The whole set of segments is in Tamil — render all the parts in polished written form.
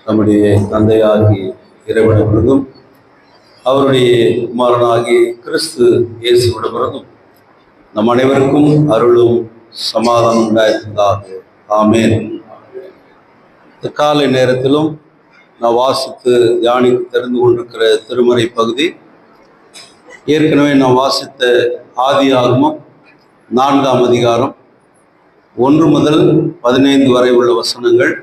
நம்முடைய தந்தையாகி இறைவனிடமிருந்தும் அவருடைய குமாரனாகி கிறிஸ்து இயேசுவிடமிருந்தும் நம் அனைவருக்கும் அருளும் சமாதானம் உண்டாயிருந்ததாக. ஆமேன். இந்த காலை நேரத்திலும் நான் வாசித்து தியானித்து தெரிந்து கொண்டிருக்கிற திருமறை பகுதி ஏற்கனவே நான் வாசித்த ஆதியாகமம் 4ஆம் அதிகாரம் 1 முதல் 15 வரை உள்ள வசனங்கள்.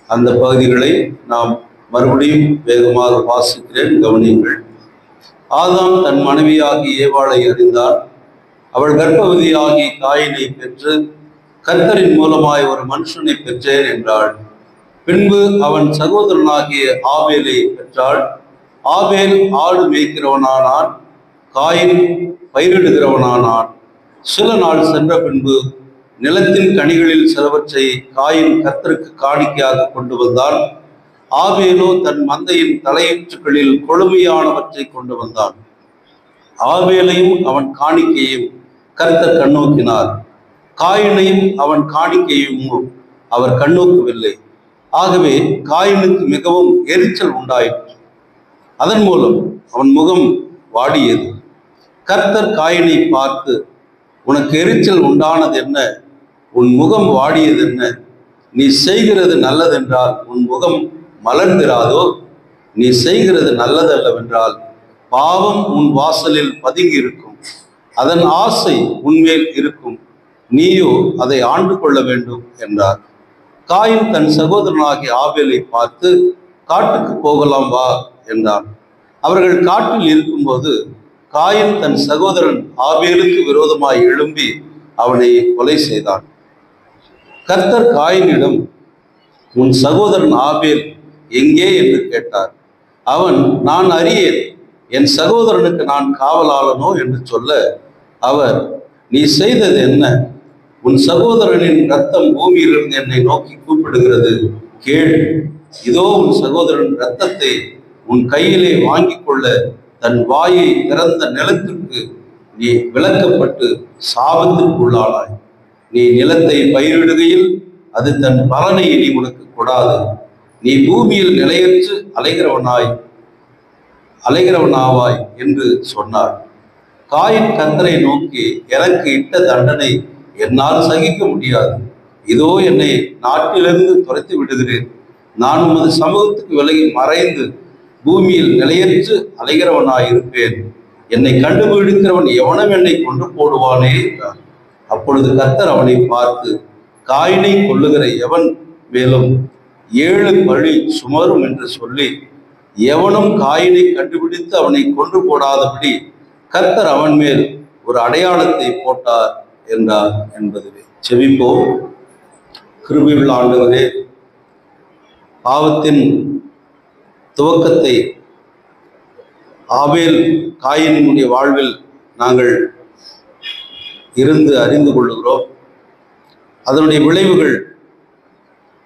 அந்த பகுதிகளை நாம் மறுபடியும் வேகமாக வாசிக்கிறேன், கவனியுங்கள். ஆதாம் தன் மனைவியாகி ஏவாளை அறிந்தார். அவள் கர்ப்பவதியாகி காயினை பெற்று கர்த்தரின் மூலமாய் ஒரு மனுஷனை பெற்றேன் என்றாள். பின்பு அவன் சகோதரனாகிய ஆபேலை பெற்றாள். ஆபேல் ஆடு மேய்க்கிறவனானான், காயின் பயிரிடுகிறவனானான். சில நாள் சென்ற பின்பு நிலத்தின் கனிகளில் சிலவற்றை காயின் கர்த்தருக்கு காணிக்கையாக கொண்டு வந்தான். ஆபேலோ தன் மந்தையின் தலையீற்றுகளில் கொழுமையானவற்றை கொண்டு வந்தான். ஆபேலையும் அவன் காணிக்கையும் கர்த்தர் கண்ணோக்கினார். காயினையும் அவன் காணிக்கையும் அவர் கண்ணோக்கவில்லை. ஆகவே காயினுக்கு மிகவும் எரிச்சல் உண்டாயிற்று. அதன் மூலம் அவன் முகம் வாடியது. கர்த்தர் காயினை பார்த்து, உனக்கு எரிச்சல் உண்டானது என்ன? உன் முகம் வாடியது என்ன? நீ செய்கிறது நல்லதென்றால் உன் முகம் மலர்ந்திராதோ? நீ செய்கிறது நல்லதல்லவென்றால் பாவம் உன் வாசலில் பதுங்கி இருக்கும், அதன் ஆசை உன்மேல் இருக்கும், நீயோ அதை ஆண்டு கொள்ள வேண்டும் என்றார். காயின் தன் சகோதரனாகிய ஆபேலை பார்த்து, காட்டுக்கு போகலாம் வா என்றான். அவர்கள் காட்டில் இருக்கும்போது காயின் தன் சகோதரன் ஆபேலுக்கு விரோதமாய் எழும்பி அவனை கொலை செய்தான். கர்த்தர் காயினிடம், உன் சகோதரன் ஆபேல் எங்கே என்று கேட்டார். அவன், நான் அறியேன், என் சகோதரனுக்கு நான் காவலாளனோ என்று சொல்ல, அவர், நீ செய்தது என்ன? உன் சகோதரனின் இரத்தம் பூமியிலிருந்து என்னை நோக்கி கூப்பிடுகிறது, கேள். இதோ உன் சகோதரன் இரத்தத்தை உன் கையிலே வாங்கி கொள்ள தன் வாயை திறந்த நிலத்திற்கு நீ விலக்கப்பட்டு சாபத்திற்குள்ளானாய். நீ நிலத்தை பயிரிடுகையில் அது தன் பலனை இனி உனக்கு கொடாது. நீ பூமியில் நிலையற்று அலைகிறவனாவாய் என்று சொன்னார். காயின் கர்த்தரை நோக்கி, எனக்கு இட்ட தண்டனை என்னால் சகிக்க முடியாது. இதோ என்னை நாட்டிலிருந்து துரத்தி விடுகிறேன். நான் உமது சமூகத்துக்கு விலகி மறைந்து பூமியில் நிலையற்று அலைகிறவனாயிருப்பேன். என்னை கண்டுபிடிக்கிறவன் எவனும் என்னை கொண்டு போடுவானே என்றார். அப்பொழுது கர்த்தர் அவனை பார்த்து, காயினை கொல்லுகிற எவன் மேலும் 7 பழி சுமரும் என்று சொல்லி, எவனும் காயினை கண்டுபிடித்து அவனை கொன்று போடாதபடி கர்த்தர் அவன் மேல் ஒரு அடையாளத்தை போட்டார் என்றார் என்பதுவே. செவிப்போம். கிருபையுள்ள ஆண்டவரே, பாவத்தின் துவக்கத்தை ஆபேல் காயினுடைய வாழ்வில் நாங்கள் இருந்து அறிந்து கொள்ளுகிறோம். அதனுடைய விளைவுகள்,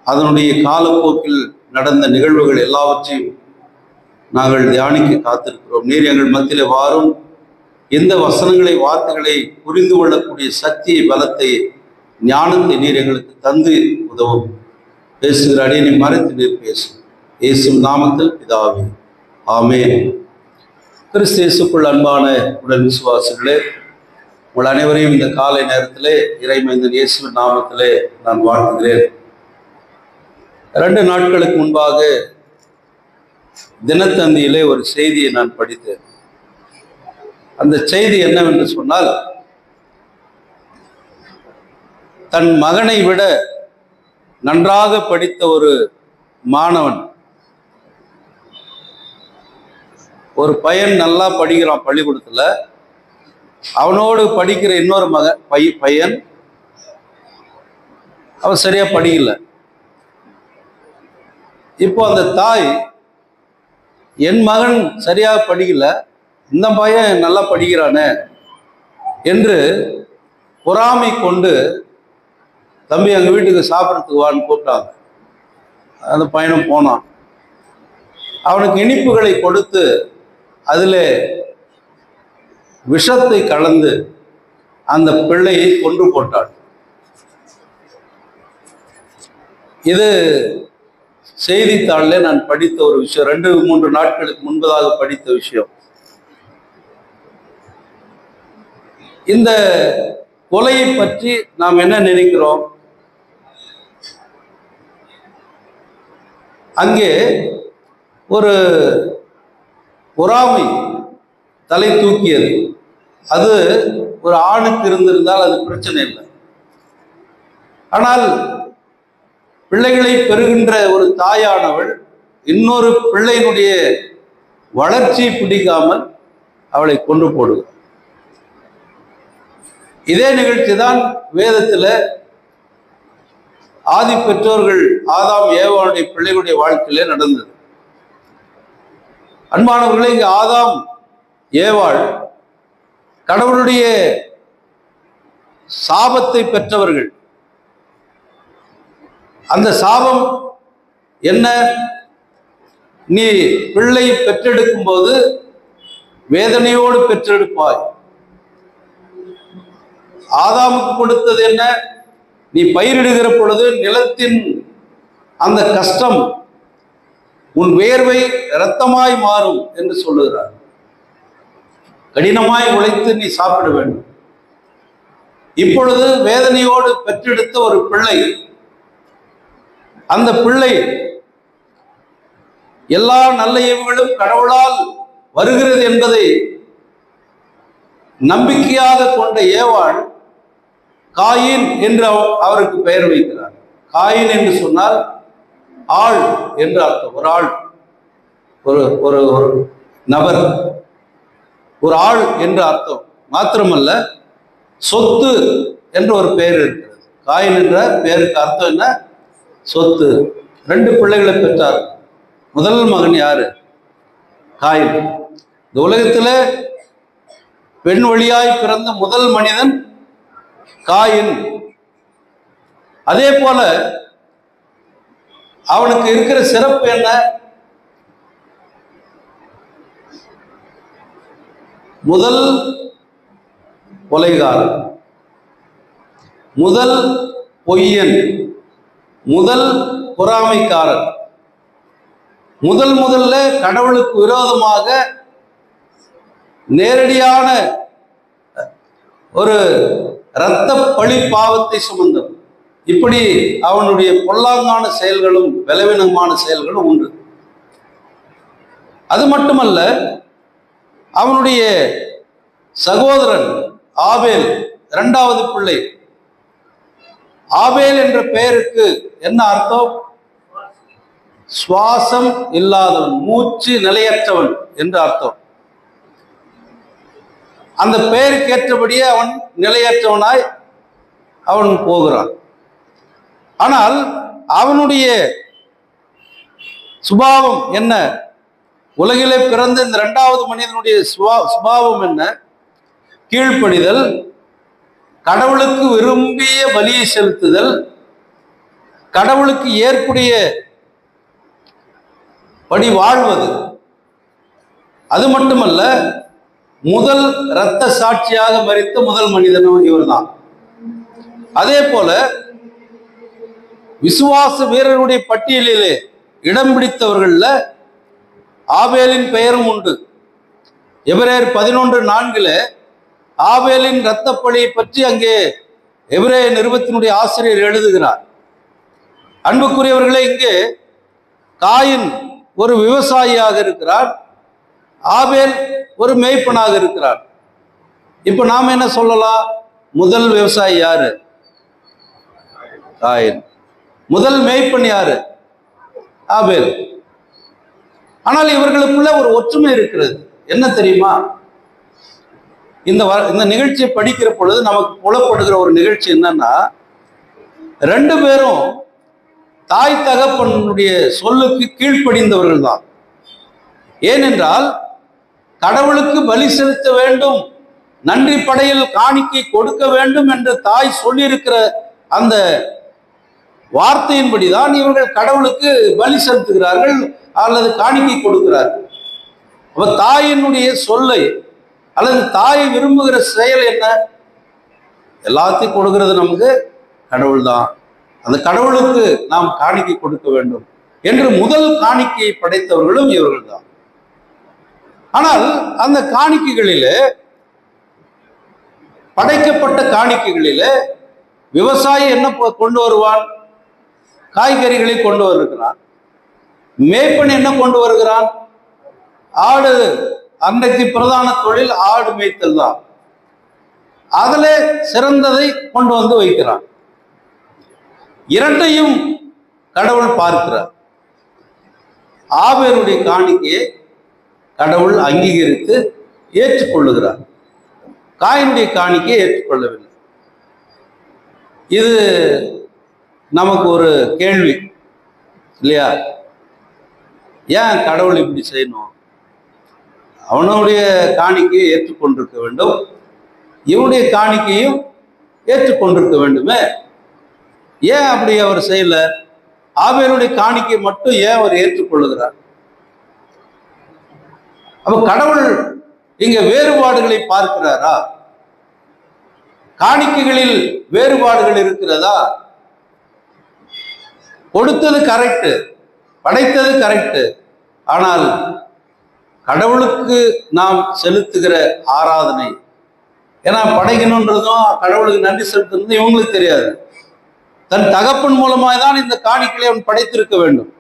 அதனுடைய காலப்போக்கில் நடந்த நிகழ்வுகள் எல்லாவற்றையும் நாங்கள் தியானிக்க காத்திருக்கிறோம். நீர் எங்கள் மத்தியிலே வாரும். எந்த வசனங்களை, வார்த்தைகளை புரிந்து கொள்ளக்கூடிய சக்தியை, பலத்தை, ஞானத்தை நீர் எங்களுக்கு தந்து உதவும். பேசுகிற அடியனை மறைத்து நீர் பேசும். இயேசுவின் நாமத்தில் பிதாவே, ஆமென். கிறிஸ்து இயேசுக்குள் அன்பான உடன் விசுவாசிகளே, உங்கள் அனைவரையும் இந்த காலை நேரத்திலே இறைமைந்தன் இயேசுவின் நாமத்திலே நான் வாழ்த்துகிறேன். 2 நாட்களுக்கு முன்பாக தினத்தந்தியிலே ஒரு செய்தியை நான் படித்தேன். அந்த செய்தி என்னவென்று சொன்னால், தன் மகனை விட நன்றாக படித்த ஒரு மாணவன், ஒரு பையன் நல்லா படிக்கிறான் பள்ளிக்கூடத்துல, அவனோடு படிக்கிற இன்னொரு பையன் அவன் சரியா படிக்கல. இப்போ அந்த தாய், என் மகன் சரியாக படிக்கல, இந்த பையன் நல்லா படிக்கிறானே என்று பொறாமை கொண்டு, தம்பி எங்கள் வீட்டுக்கு சாப்பிட்றதுக்கு வான்னு கூப்பிட்டாங்க. அந்த பையனும் போனான். அவனுக்கு இனிப்புகளை கொடுத்து அதில் விஷத்தை கலந்து அந்த பிள்ளையை கொன்று போட்டாள். இது செய்தித்தாளில் நான் படித்த ஒரு விஷயம், 2-3 நாட்களுக்கு முன்பதாக படித்த விஷயம். இந்த கொலையை பற்றி நாம் என்ன நினைக்கிறோம்? அங்கே ஒரு பொறாமை தலை தூக்கியது. அது ஒரு ஆணுக்கு இருந்திருந்தால் அது பிரச்சனை இல்லை. ஆனால் பிள்ளைகளை பெறுகின்ற ஒரு தாயானவள் இன்னொரு பிள்ளையினுடைய வளர்ச்சி பிடிக்காமல் அவளை கொண்டு போடுகிறார். இதே நிகழ்ச்சி தான் வேதத்தில் ஆதி பெற்றோர்கள் ஆதாம் ஏவாளுடைய பிள்ளைகளுடைய வாழ்க்கையிலே நடந்தது. அன்பானவர்களே, இங்கு ஆதாம் ஏவாள் கடவுளுடைய சாபத்தை பெற்றவர்கள். அந்த சாபம் என்ன? நீ பிள்ளை பெற்றெடுக்கும் போது வேதனையோடு பெற்றெடுப்பாய். ஆதாமுக்கு கொடுத்தது என்ன? நீ பயிரிடுகிற பொழுது நிலத்தின் அந்த கஷ்டம் உன் வேர்வை இரத்தமாய் மாறும் என்று சொல்லுகிறார். கடினமாய் உழைத்து நீ சாப்பிட வேண்டும். இப்பொழுது வேதனையோடு பெற்றெடுத்த ஒரு பிள்ளை, அந்த பிள்ளை எல்லா நல்ல ஈவுகளும் கடவுளால் வருகிறது என்பதை நம்பிக்கையாக கொண்ட ஏவாள் காயின் என்று அவருக்கு பெயர் வைக்கிறார். காயின் என்று சொன்னால் ஆள் என்று அர்த்தம். ஒரு ஆள், ஒரு ஒரு ஒரு நபர், ஒரு ஆள் என்று அர்த்தம். மாத்திரமல்ல, சொத்து என்று ஒரு பெயர் இருக்கிறது. காயின் என்ற பெயருக்கு அர்த்தம் என்ன? சொத்து. 2 பிள்ளைகளை பெற்றார். முதல் மகன் யாரு? காயின். இந்த உலகத்துல பெண் வழியாய் பிறந்த முதல் மனிதன் காயின். அதே போல அவனுக்கு இருக்கிற சிறப்பு என்ன? முதல் கொலைகாரன், முதல் பொய்யன், முதல் பொறாமைக்காரன், முதல்ல கடவுளுக்கு விரோதமாக நேரடியான ஒரு இரத்த பழி பாவத்தை சுமந்தவன். இப்படி அவனுடைய பொல்லாங்கான செயல்களும் பலவீனமான செயல்களும் உண்டு. அது மட்டுமல்ல, அவனுடைய சகோதரன் ஆபேல், 2வது பிள்ளை. ஆபேல் என்ற பெயருக்கு என்ன அர்த்தம்? சுவாசம் இல்லாதவன், மூச்சு நிலையற்றவன் என்று அர்த்தம். அந்த பெயருக்கு ஏற்றபடியே அவன் நிலையற்றவனாய் அவன் போகிறான். ஆனால் அவனுடைய சுபாவம் என்ன? உலகிலே பிறந்த இந்த 2வது மனிதனுடைய சுபாவம் என்ன? கீழ்ப்படிதல், கடவுளுக்கு விரும்பிய பலியை செலுத்துதல், கடவுளுக்கு ஏற்புடைய படி வாழ்வது. அது மட்டுமல்ல, முதல் இரத்த சாட்சியாக மரித்த முதல் மனிதனும் இவர்தான். அதே போல விசுவாச வீரருடைய பட்டியலிலே இடம் பிடித்தவர்கள்ல ஆபேலின் பெயரும் உண்டு. எபிரேயர் 11:4 ஆபேலின் இரத்தப்பழியை பற்றி அங்கே எபிரேய நிருபத்தினுடைய ஆசிரியர் எழுதுகிறார். அன்புக்குரியவர்களே, இங்கே காயின் ஒரு விவசாயியாக இருக்கிறார், ஆபேல் ஒரு மேய்ப்பனாக இருக்கிறார். இப்ப நாம என்ன சொல்லலாம்? முதல் விவசாயி யாரு? காயின். முதல் மேய்ப்பன் யாரு? ஆபேல். ஆனால் இவர்களுக்குள்ள ஒரு ஒற்றுமை இருக்கிறது. என்ன தெரியுமா? இந்த நிகழ்ச்சியை படிக்கிற பொழுது நமக்கு புலப்படுகிற ஒரு நிகழ்ச்சி என்னன்னா, 2 பேரும் தாய் தகப்பனுடைய சொல்லுக்கு கீழ்ப்படிந்தவர்கள் தான். ஏனென்றால் கடவுளுக்கு பலி செலுத்த வேண்டும், நன்றி படையில் காணிக்கை கொடுக்க வேண்டும் என்று தாய் சொல்லியிருக்கிற அந்த வார்த்தையின்படிதான் இவர்கள் கடவுளுக்கு பலி செலுத்துகிறார்கள் அல்லது காணிக்கை கொடுக்கிறார்கள். அப்ப தாயினுடைய சொல்லை அல்லது தாய் விரும்புகிற செயல் என்ன? எல்லாத்தையும் கொடுக்கிறது நமக்கு கடவுள் தான். அந்த கடவுளுக்கு நாம் காணிக்கை கொடுக்க வேண்டும் என்று முதல் காணிக்கையை படைத்தவர்களும் இவர்கள் தான். ஆனால் அந்த காணிக்கைகளிலே, படைக்கப்பட்ட காணிக்கைகளிலே விவசாயி என்ன கொண்டு வருவான்? காய்கறிகளை கொண்டு வருகிறான். மேய்ப்பன் என்ன கொண்டு வருகிறான்? ஆடு. அன்றைக்கு பிரதான தொழில் ஆடு மேய்த்தல் தான். அதில் சிறந்ததை கொண்டு வந்து வைக்கிறான். இரண்டையும் கடவுள் பார்க்கிறார். ஆபேலுடைய காணிக்கையை கடவுள் அங்கீகரித்து ஏற்றுக்கொள்ளுகிறார். காயினுடைய காணிக்கையை ஏற்றுக்கொள்ளவில்லை. இது நமக்கு ஒரு கேள்வி இல்லையா? ஏன் கடவுள் இப்படி செய்யணும்? அவனுடைய காணிக்கையை ஏற்றுக்கொண்டிருக்க வேண்டும், இவனுடைய காணிக்கையும் ஏற்றுக்கொண்டிருக்க வேண்டுமே. ஏன் அப்படி அவர் செய்யல? ஆபேலுடைய காணிக்கை மட்டும் ஏன் அவர் ஏற்றுக்கொள்ளுகிறார்? அப்ப கடவுள் இங்க வேறுபாடுகளை பார்க்கிறாரா? காணிக்கைகளில் வேறுபாடுகள் இருக்கிறதா? கொடுத்தது கரெக்டு, படைத்தது கரெக்டு, ஆனால் கடவுளுக்கு நாம் செலுத்துகிற ஆராதனை, ஏன்னா படைக்கணுன்றதும் கடவுளுக்கு நன்றி செலுத்துறதும் இவங்களுக்கு தெரியாது. தன் தகப்பன் மூலமாக தான் இந்த காணிக்கையை அவன் படைத்திருக்க வேண்டும்.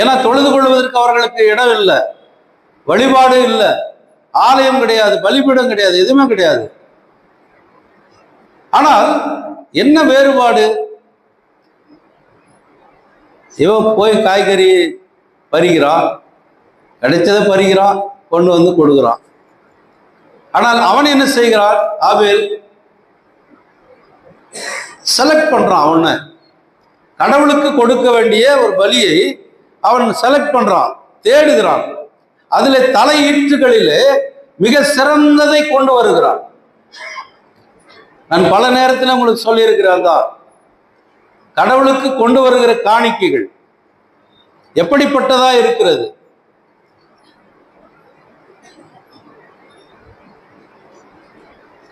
ஏன்னா தொழுது கொள்வதற்கு அவர்களுக்கு இடம் இல்லை, வழிபாடு இல்லை, ஆலயம் கிடையாது, பலிபீடம் கிடையாது, எதுவுமே கிடையாது. ஆனால் என்ன வேறுபாடு? இவன் போய் காய்கறி பறிக்கிறான், கிடைச்சதை பறிக்கிறான், கொண்டு வந்து கொடுக்குறான். ஆனால் அவன் என்ன செய்கிறான்? ஆபேல் செலக்ட் பண்றான். அவனை கடவுளுக்கு கொடுக்க வேண்டிய ஒரு பலியை அவன் செலக்ட் பண்றான், தேடுகிறான். அதுல தலையீற்றுகளிலே மிக சிறந்ததை கொண்டு வருகிறான். நான் பல நேரத்தில் உங்களுக்கு சொல்லியிருக்கிறேன் தான், கடவுளுக்கு கொண்டு வருகிற காணிக்கைகள் எப்படிப்பட்டதா இருக்கிறது?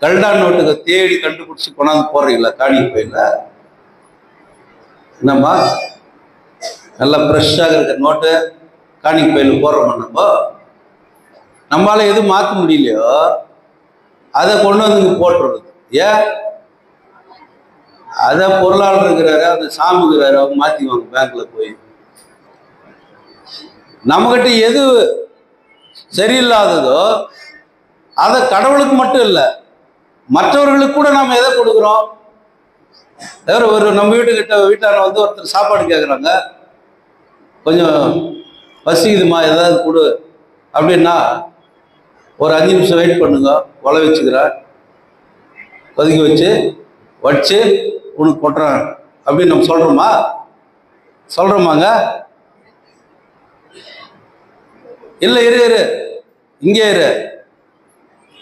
கல்டா நோட்டுக்கு தேடி கண்டுபிடிச்சு கொண்டாந்து போடுறீங்களா காணிக்கை பையில? என்னம்மா நல்லா ஃப்ரெஷ்ஷாக இருக்கிற நோட்டு காணிக்கை பையில போடுறோம். நம்மளால எதுவும் மாற்ற முடியலையோ அதை கொண்டு வந்து போட்டுறது. ஏன்? அதை பொருளாளர் இருக்கிறாரு, அந்த சாமிக்கிறாரு, அவங்க மாற்றிக்குவாங்க பேங்க்ல போய். நம்மகிட்ட எது சரியில்லாததோ அதை கடவுளுக்கு மட்டும் இல்லை, மற்றவர்களுக்கு கூட நாம் எதை கொடுக்குறோம்? ஒரு நம்ம வீட்டான வந்து ஒருத்தர் சாப்பாடு கேட்குறாங்க, கொஞ்சம் பசிக்குதுமா ஏதாவது கொடு அப்படின்னா, ஒரு 5 நிமிஷம் வெயிட் பண்ணுங்க, உழை வச்சுக்கிறேன், கொதிக்க வச்சு உனக்கு கொட்டுறேன் அப்படின்னு நம்ம சொல்றோமாங்க? இல்லை, இரு இங்கே இரு,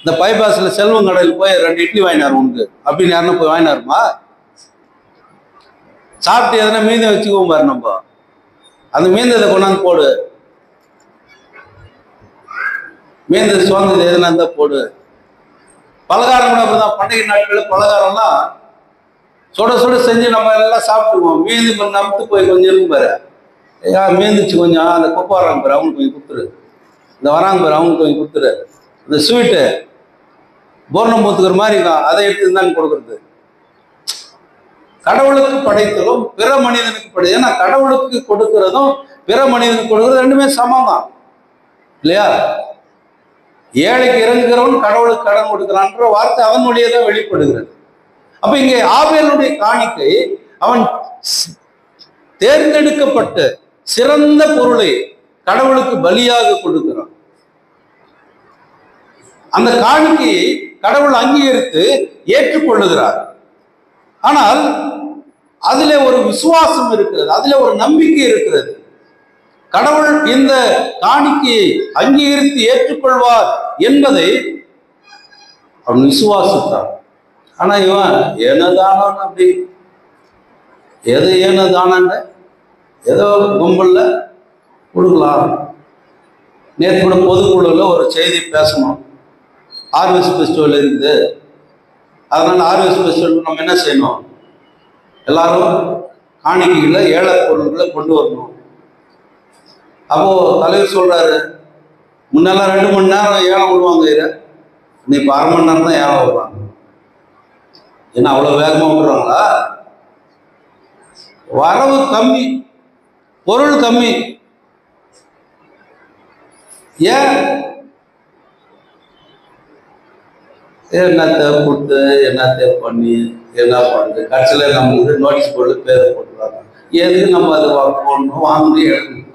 இந்த பைபாஸ்ல செல்வம் கடையில் போய் 2 இட்லி வாங்கினார் உனக்கு அப்படின்னு யாருன்னா போய் வாங்கினாருமா? சாப்பிட்டு எதனா மீந்தம் வச்சுக்குவோம் பாரு, நம்ம அந்த மீந்ததை கொண்டாந்து போடு, மீந்தது சுவாந்தது எதுனா இருந்தா போடு. பலகாரம் கூட அப்படிதான். பண்டிகை நாட்களில் பலகாரம்லாம் சுட செஞ்சு நம்ம எல்லாம் சாப்பிட்டுக்குவோம். மீந்து நம்பத்து போய் கொஞ்சம் இருக்கும் பாரு, மீந்துச்சு கொஞ்சம், அந்த கொப்பை வராங்க பாரு அவங்களுக்கு கொஞ்சம் கொடுத்துரு, இந்த வராங்க பாரு அவங்களுக்கு கொஞ்சம் கொடுத்துரு, இந்த ஸ்வீட்டு பூர்ணம் பூத்துக்கிற மாதிரி இருக்கும், அதை எடுத்து இருந்தாங்க கொடுக்குறது. கடவுளுக்கு படைத்தலும் பிற மனிதனுக்கு படை, ஏன்னா கடவுளுக்கு கொடுக்கிறதும் பிற மனிதனுக்கு கொடுக்கறது ரெண்டுமே சமம் தான் இல்லையா? ஏழைக்கு இறங்குகிறவன் கடவுளுக்கு கடன் கொடுக்கிறான்ற வார்த்தை அவன் வழியே தான் வெளிப்படுகிறது. அப்ப இங்கே ஆபேலுடைய காணிக்கை, அவன் தேர்ந்தெடுக்கப்பட்ட சிறந்த பொருளை கடவுளுக்கு பலியாக கொடுக்கிறான். அந்த காணிக்கையை கடவுள் அங்கீகரித்து ஏற்றுக்கொள்ளுகிறார். ஆனால் அதுல ஒரு விசுவாசம் இருக்கிறது, அதுல ஒரு நம்பிக்கை இருக்கிறது. கடவுள் இந்த காணிக்கையை அங்கீகரித்து ஏற்றுக்கொள்வார் என்பதை அவன் விசுவாசித்தான். ஆனா இவன் ஏனதானான், அப்படி எது ஏனதானான், ஏதோ கும்பல்ல கொடுக்கலாம். நேற்று கூட பொதுக்குழுல ஒரு செய்தி பேசணும், ஹார்வெஸ்ட் ஃபெஸ்டிவல் இருக்குது. அதனால ஹார்வெஸ்ட் ஃபெஸ்டிவல் நம்ம என்ன செய்யணும்? எல்லாரும் காணிக்கைகளை ஏழை பொருள்களை கொண்டு வரணும் அப்போ தலைவர் சொல்றாரு, முன்னெல்லாம் 2 மணி நேரம் ஏலம் விடுவாங்க, நீ இப்போ 1/2 மணி நேரம் தான் ஏலம் விடுறாங்க. ஏன்னா அவ்வளவு வேகமா விடுறாங்களா? வரவு கம்மி, பொருள் கம்மி. ஏன்? என்னத்தை கொடுத்து என்னத்தை பண்ணி என்ன பண்ணுறது, கட்சியில் நம்ம நோட்டீஸ் போட்டு பேரை போட்டுருவாங்க. எதுக்கு நம்ம அதை போடணும், வாங்கணும், எழுதணும்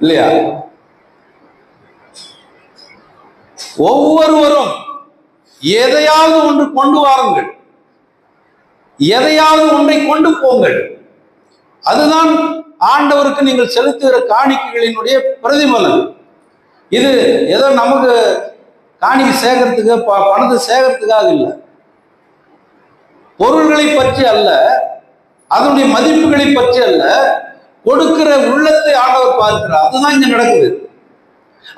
இல்லையா? ஒவ்வொருவரும் எதையாவது ஒன்று கொண்டு வாருங்கள், எதையாவது ஒன்றை கொண்டு போங்கள். அதுதான் ஆண்டவருக்கு நீங்கள் செலுத்துகிற காணிக்கைகளினுடைய பிரதிபலன். இது ஏதோ நமக்கு காணிக்கை சேகரத்துக்கு பணத்தை சேகரத்துக்காக இல்லை, பொருள்களை பற்றி அல்ல, அதனுடைய மதிப்புகளை பற்றி அல்ல, கொடுக்கிற உள்ளத்தை ஆண்டவர் பார்க்கிறார். அதுதான் இங்க நடக்குது.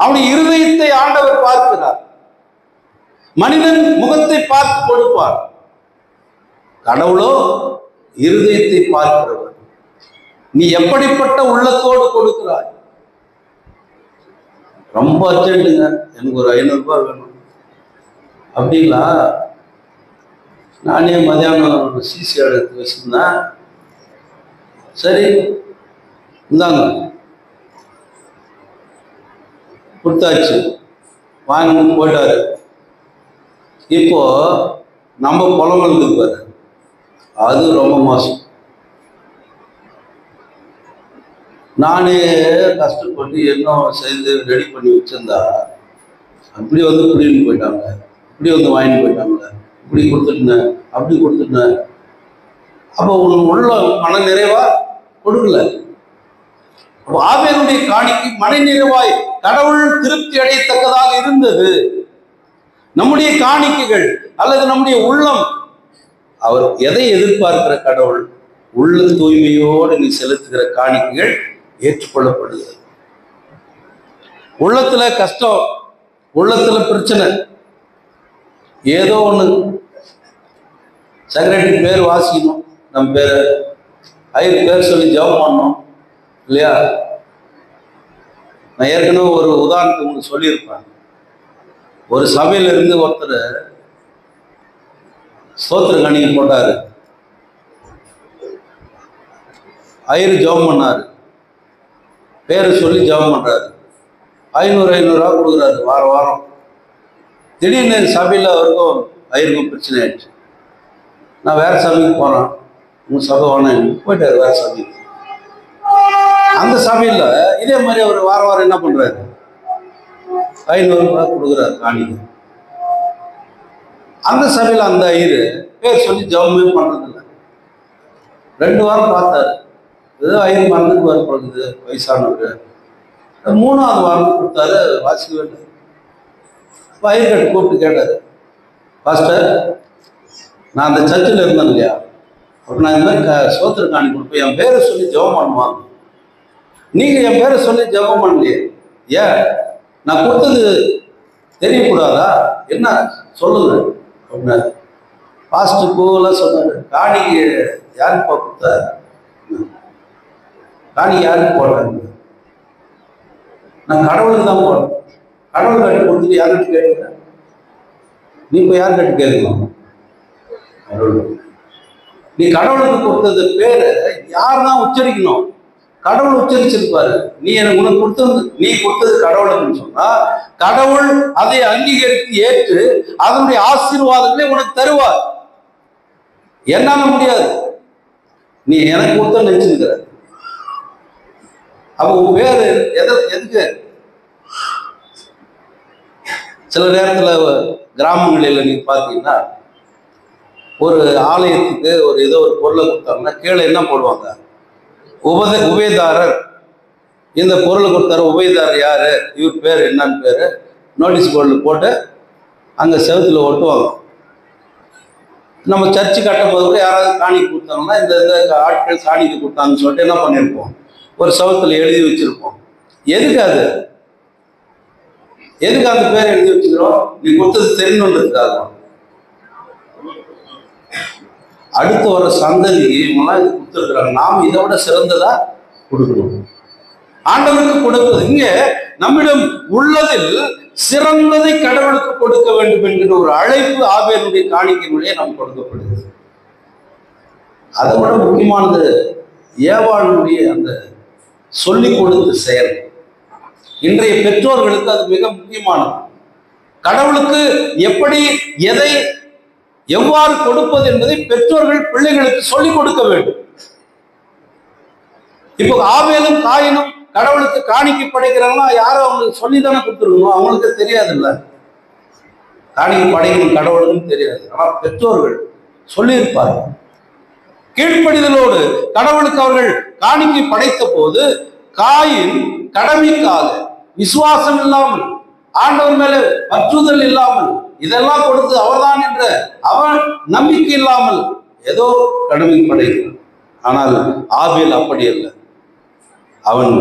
அவனுடைய இருதயத்தை ஆண்டவர் பார்க்கிறார். மனிதன் முகத்தை பார்த்து கொடுப்பார், கடவுளோ இருதயத்தை பார்க்கிறவர். நீ எப்படிப்பட்ட உள்ளத்தோடு கொடுக்கிறாய்? ரொம்ப அர்ஜென்ட்டுங்க, எனக்கு ஒரு 500 ரூபாய் வேணும் அப்படிங்களா? நானே மதியானம் சிசி எடுத்து வச்சிருந்தேன், சரி இந்தாங்க கொடுத்தாச்சு, வாங்கி போயிட்டாரு. இப்போ நம்ம புலங்களுக்கு பாரு, அது ரொம்ப மோசம். நானே கஷ்டப்பட்டு என்ன செய்து ரெடி பண்ணி வச்சிருந்தா அப்படி வந்து குடின்னு போயிட்டாங்க, இப்படி வந்து வாங்கிட்டு போயிட்டாங்க, இப்படி கொடுத்துட்டேன் அப்படி கொடுத்துட்டேன். அப்போ உனக்கு உள்ள மன நிறைவா கொடுக்கல. ஆபேலுடைய காணிக்கை மன நிறைவாய் கடவுள் திருப்தி அடையத்தக்கதாக இருந்தது. நம்முடைய காணிக்கைகள் அல்லது நம்முடைய உள்ளம், அவர் எதை எதிர்பார்க்கிற கடவுள்? உள்ள தூய்மையோடு நீ செலுத்துகிற காணிக்கைகள் ஏற்றுக்கொள்ளப்படுகிறது. உள்ளத்துல கஷ்டம், உள்ளத்துல பிரச்சனை, ஏதோ ஒண்ணு செக்ரட்டரி பேர் வாசிக்கணும், நம்ம பேரை ஐயர் பேர் சொல்லி ஜெபம் பண்ணணும் இல்லையா? நான் ஏற்கனவே ஒரு உதாரணத்துக்கு உங்களுக்கு சொல்லியிருப்பேன். ஒரு சபையில இருந்து ஒருத்தர் ஸ்தோத்திர காணிக்கை போட்டாரு, ஐயர் ஜெபம் பண்ணாரு, பேரை சொல்லி ஜெபம் பண்றாரு, 500 ரூபா கொடுக்குறாரு வாரம் வாரம். திடீர்னு சபையில் அவருக்கும் ஐயருக்கும் பிரச்சனை ஆயிடுச்சு. நான் வேற சபைக்கு போறேன், உங்க சபை வேணாம் போயிட்டாரு வேற சபைக்கு. அந்த சபையில் இதே மாதிரி அவர் வாரம் வாரம் என்ன பண்றாரு, 500 ரூபாய் கொடுக்குறாரு காணிக்கை. அந்த சபையில் அந்த ஐயர் பேர் சொல்லி ஜெபமே பண்றதில்லை. 2 வாரம் பார்த்தாரு, ஏதோ ஐயர் மறந்துட்டு வரப்படுது வயசானவர். 3ஆவது வாரம் கொடுத்தாரு, வாசிக்கவே இல்லை. ஐயர் கட்டு கூப்பிட்டு கேட்டாரு, பாஸ்டர் நான் அந்த சர்ச்சில் இருந்தேன் இல்லையா, அப்போ நான் இந்த மாதிரி சோத்திர காணி கொடுப்பேன், என் பேரை சொல்லி ஜெபம் பண்ணுவாங்க, நீங்க என் பேரை சொல்லி ஜெபம் பண்ணலையே, ஏன் நான் கொடுத்தது தெரியக்கூடாதா, என்ன சொல்லுங்க அப்படின்னாரு. பாஸ்டர் கூலாம் சொன்னாரு, காணிக்கு யாருக்கு கொடுத்தாரு, காணி யாருக்கு போடுறாங்க, நான் கடவுளுக்கு தான் போடுறேன், கடவுள் கட்டி கொடுத்துட்டு யார்கிட்ட கேட்க, நீ இப்போ யார் கட்டி கேட்கணும், நீ கடவுளுக்கு கொடுத்தது பேரு யார் தான் உச்சரிக்கணும், கடவுள் உச்சரிச்சிருப்பாரு. நீ எனக்கு உனக்கு கொடுத்தது, நீ கொடுத்தது கடவுளுக்குன்னு சொன்னா கடவுள் அதை அங்கீகரித்து ஏற்று அதனுடைய ஆசீர்வாதங்களை உனக்கு தருவார். என்னால முடியாது, நீ எனக்கு கொடுத்த நினைச்சிருக்கிற. அப்ப உன் பேரு எதுக்கு? சில நேரத்துல கிராமங்களில் நீங்க பாத்தீங்கன்னா ஒரு ஆலயத்துக்கு ஒரு ஏதோ ஒரு பொருளை கொடுத்தாங்கன்னா கீழே என்ன போடுவாங்க, உபயதாரர் இந்த பொருளை கொடுத்தாரு, உபயதாரர் யாரு, இவர் பேர் என்னன்னு பேரு நோட்டீஸ் போர்டில் போட்டு அங்கே செவத்துல ஒட்டுவாங்க. நம்ம சர்ச்சு கட்டும் போது கூட யாராவது காணிக்கை கொடுத்தாங்கன்னா இந்த ஆட்கள் காணிக்கை கொடுத்தாங்கன்னு சொல்லிட்டு என்ன பண்ணியிருப்போம், ஒரு செவத்துல எழுதி வச்சிருப்போம். எதுக்கு அது, எதுக்கு அந்த பேர் எழுதி வச்சுக்கிறோம்? நீ கொடுத்தது தெரியணுன்றதுக்காக. அடுத்து வர சந்ததி இவங்கெல்லாம் இது கொடுத்துருக்குறாங்க, நாம் இதை விட சிறந்ததா கொடுக்கணும். ஆண்டவருக்கு கொடுப்பது. இங்கே நம்மிடம் உள்ளதில் சிறந்ததை கடவுளுக்கு கொடுக்க வேண்டும் என்கிற ஒரு அழைப்பு ஆபேலுடைய காணிக்கையினுடைய நாம் கொடுக்கப்படுகிறது. அதை விட முக்கியமானது ஏவாளுடைய அந்த சொல்லிக் கொடுத்த செயல். இன்றைய பெற்றோர்களுக்கு அது மிக முக்கியமானது. கடவுளுக்கு எப்படி எதை எவ்வாறு கொடுப்பது என்பதை பெற்றோர்கள் பிள்ளைகளுக்கு சொல்லிக் கொடுக்க வேண்டும். இப்போ ஆபேலும் காயினும் கடவுளுக்கு காணிக்கை படைக்கிறாங்கன்னா யாரும் அவங்களுக்கு சொல்லித்தானே கொடுத்துருக்கணும். அவங்களுக்கு தெரியாது இல்ல, காணிக்கை படைக்கணும் கடவுளுக்கும் தெரியாது. ஆனா பெற்றோர்கள் சொல்லியிருப்பார்கள். கீழ்ப்படிதலோடு கடவுளுக்கு அவர்கள் காணிக்கை படைத்த போது காயின் கடமைக்காக விசுவாசம் இல்லாமல், ஆண்டவர் மேல பற்றுதல் இல்லாமல், இதெல்லாம் கொடுத்து அவர்தான் என்ற அவன் நம்பிக்கை இல்லாமல் ஏதோ கடமை படைக்கிறான். ஆனால் ஆபேல் அப்படி அல்ல. அவன்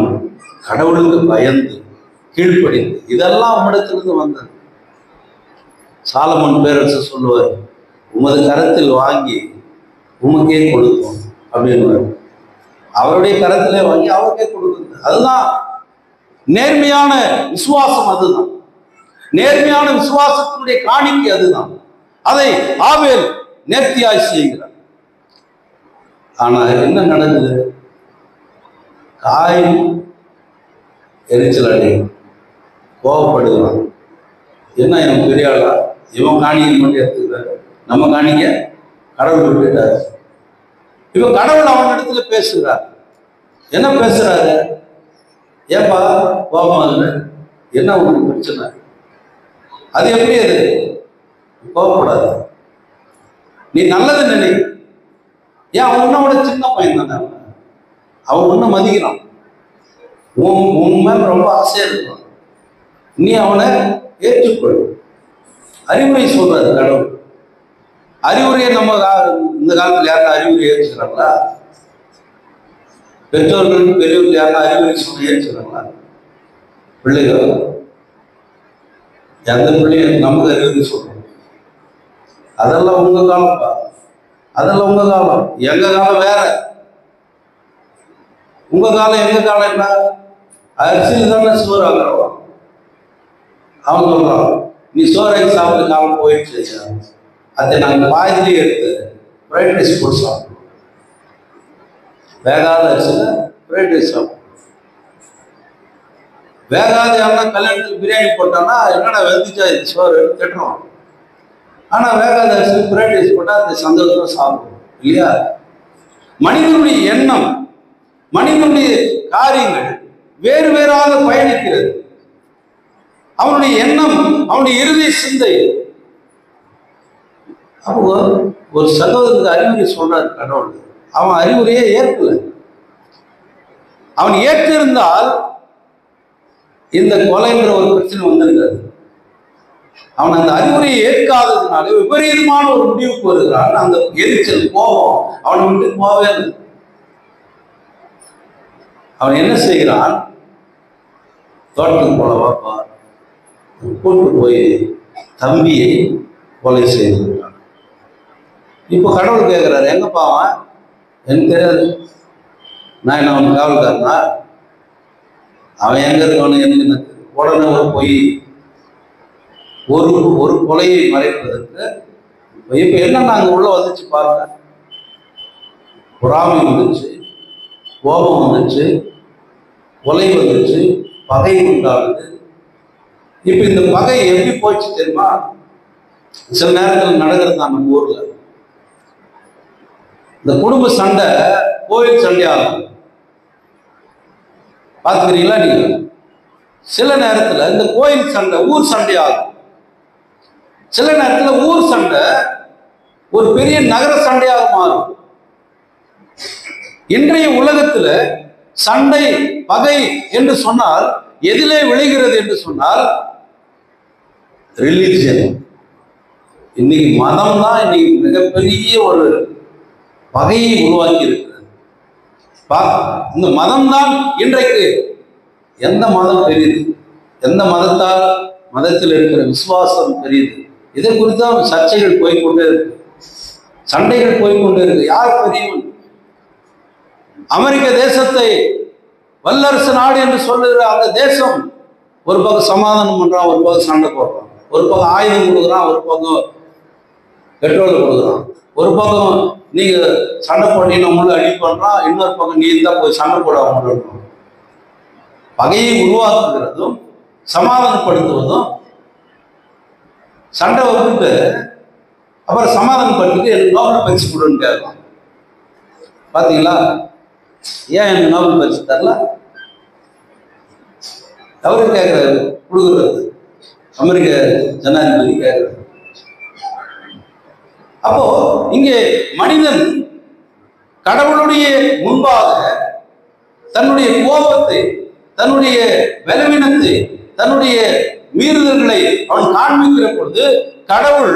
கடவுளுக்கு பயந்து கீழ்ப்படிந்து, இதெல்லாம் அவனிடத்திலிருந்து வந்தது. சாலமன் பேரரசர் சொல்லுவார், உமது கரத்தில் வாங்கி உமக்கே கொடுத்தோம் அப்படின்னு. அவருடைய கரத்திலே வாங்கி அவருக்கே கொடுக்குறது. அதுதான் நேர்மையான விசுவாசம். அதுதான் நேர்மையான விசுவாசத்தினுடைய காணிக்கை. அதுதான். அதை ஆபேல் நேர்த்தியாய் செய்கிறார். ஆனா என்ன நடக்குது? காயின் எரிச்சல் அடையும், கோபப்படுகிறான். என்ன இவன் பெரிய ஆளா, இவன் காணிக்கை மட்டும் எடுத்துக்கிறாரு, நம்ம காணிக்க கடவுள் விட்டுட்டாரு. இப்ப கடவுள் அவன் இடத்துல பேசுகிறார். என்ன பேசுறாரு? ஏப்பா கோபமா இல்லை, என்ன உங்களுக்கு பிரச்சனை? அது எப்படி? அது கோபப்படாது, நீ நல்லது நினை. ஏன் அவன் உன்னோட சின்ன பையன் தானே, அவன் உன்னை மதிக்கிறான், உன் மேல ரொம்ப ஆசையா இருக்கான், நீ அவனை ஏற்றுக்கொள். அறிவுரை சொல்றாரு கடவுள். அறிவுரையை நம்ம இந்த காலத்தில் யாருன்னா அறிவுரை ஏற்றுக்கிறாங்களா? பெற்றோர்கள் பெரியவர்கள் யாருன்னா அறிவுரை சொன்ன ஏற்றுக்கிறாங்களா? பிள்ளைகள் எந்த பிள்ளையும் நமக்கு அறிவுரை சொல்றோம். அதெல்லாம் உங்க காலம்ப்பா, அதெல்லாம் உங்க காலம். எங்க காலம் வேற. உங்க காலம் எங்க காலம் என்ன? அரிசியில் தானே சோறு ஆகிறோம். அவன் சொல்றான், நீ சோறாக்கி சாப்பிட்டு காலம் போயிடுச்சு. அதை நாங்கள் பாதிலே எடுத்து ஃப்ரைட் ரைஸ் போட்டு சாப்பிடுவோம். வேகாத அரிசியில் ஃப்ரைட் ரைஸ் சாப்பிடுவோம். வேகாத யாருன்னா கல்யாணத்துக்கு பிரியாணி போட்டான்னா என்னடா வெந்துச்சா இது சோறு கட்டுறோம். ஆனால் வேகாத அரிசியில் ஃப்ரைட் ரைஸ் போட்டால் அந்த சந்தோஷமா சாப்பிடுவோம் இல்லையா? மனிதனுடைய எண்ணம், மனிதனுடைய காரியங்கள் வேறு வேறாக பயணிக்கிறது. அவனுடைய எண்ணம், அவனுடைய இறுதி சிந்தை. அப்போ ஒரு சகோதரருக்கு அறிவுரை சொல்றாரு கடவுள். அவன் அறிவுரையே ஏற்கல. அவன் ஏற்றிருந்தால் இந்த கொலைன்ற ஒரு பிரச்சனை வந்திருக்காது. அவன் அந்த அறிவுரையை ஏற்காததுனால விபரீதமான ஒரு முடிவுக்கு வருகிறான். அந்த எரிச்சல், கோபம் அவனை விட்டு போவே இல்லை. அவன் என்ன செய்கிறான்? தோட்டத்துக்கு போலவாப்பா கூட்டு போய் தம்பியை கொலை செய்திருக்கிறான். இப்போ கடவுள் கேட்கிறாரு, எங்கப்பா அவன்? எனக்கு தெரியாது, நான் என்ன அவனுக்கு காவல்காரனா? அவன் எங்க இருக்கவனு எனக்கு என்ன தெரியும்? உடனே போய் ஒரு கொலையை மறைப்பதற்கு இப்ப என்ன நாங்க உள்ள வந்துச்சு பாருங்க. பொறாமை வந்துச்சு, கோபம் வந்துச்சு, கொலை வந்துச்சு, பகை உண்டாகுது. இப்ப இந்த பகை எப்படி போச்சு தெரியுமா? சில நேரத்தில் நடக்கிறது தான் நம்ம ஊர்ல. இந்த குடும்ப சண்டை கோயில் சண்டையாகும். பார்த்துக்கிறீங்களா நீங்க? சில நேரத்தில் இந்த கோயில் சண்டை ஊர் சண்டையாகும். சில நேரத்தில் ஊர் சண்டை ஒரு பெரிய நகர சண்டையாக மாறும். இன்றைய உலகத்துல சண்டை, பகை என்று சொன்னால் எதிலே விளைகிறது என்று சொன்னால் ரிலிஜியன். இன்னைக்கு மதம் தான் இன்னைக்கு மிகப்பெரிய ஒரு பகையை உருவாக்கி இருக்கிறது. இந்த மதம் தான் இன்றைக்கு எந்த மதம் பெரியது, எந்த மதத்தால் மதத்தில் இருக்கிற விசுவாசம் பெரியது, இதை குறித்தான் சர்ச்சைகள் போய்கொண்டே இருக்கு, சண்டைகள் போய்கொண்டே இருக்கு. யார் பெரியவன்? அமெரிக்க தேசத்தை வல்லரசு நாடு என்று சொல்லுகிற அந்த தேசம் ஒரு பக்கம் சமாதானம் பண்றான், ஒரு பக்கம் சண்டை போடுறான், ஒரு பக்கம் ஆயுதம் கொடுக்குறான், ஒரு பக்கம் பெட்ரோல் கொடுக்குறான், ஒரு பக்கம் நீங்க சண்டை போட்டீங்கன்னா உங்களை அடி பண்றான், இன்னொரு பக்கம் நீ தான் போய் சண்டை போட முடியும். பகையை உருவாக்குகிறதும் சமாதானப்படுத்துவதும், சண்டை வந்துட்டு அப்புறம் சமாதானப்படுத்திட்டு எனக்கு நோபல் பரிசு கொடுன்னு கேட்கலாம். பாத்தீங்களா? ஏன் எனக்கு நோபல் பரிசு தரல? அவரு கேட்கிறாரு, கொடுக்குறது அமெரிக்க ஜனாதிபதி கேட்கிறாரு. அப்போ இங்கே மனிதன் கடவுளுடைய முன்பாக தன்னுடைய கோபத்தை, தன்னுடைய பலவீனத்தை, தன்னுடைய மீறுதல்களை அவன் காண்பிக்கிற பொழுது கடவுள்